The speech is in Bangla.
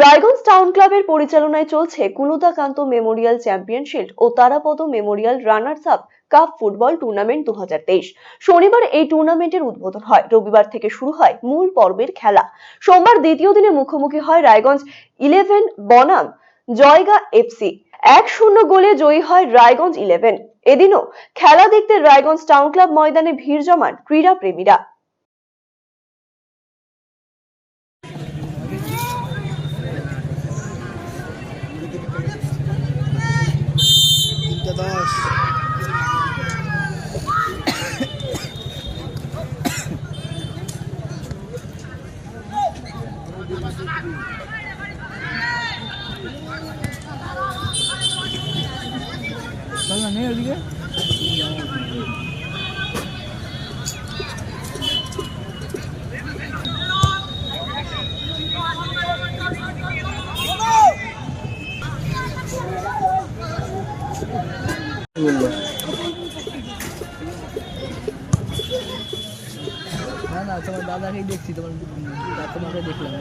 রায়গঞ্জ টাউন ক্লাবের পরিচালনায় চলছে কুলুদাকান্ত মেমোরিয়াল চ্যাম্পিয়নশিপ ও Tarapada memorial runners up cup football tournament 2023। শনিবার এই টুর্নামেন্টের উদ্বোধন হয়। রবিবার থেকে শুরু হয় মূল পর্বের খেলা। সোমবার দ্বিতীয় দিনে মুখোমুখি হয় রায়গঞ্জ 11 বনাম জয়গা এফসি। 1-0 গোলে জয়ী হয় রায়গঞ্জ 11। এদিনও খেলা দেখতে রায়গঞ্জ টাউন ক্লাব ময়দানে ভিড় জমান ক্রীড়া প্রেমীরা। নেই ওদিকে না তোমার দাদাকেই দেখছি, তোমাকে দেখলাম।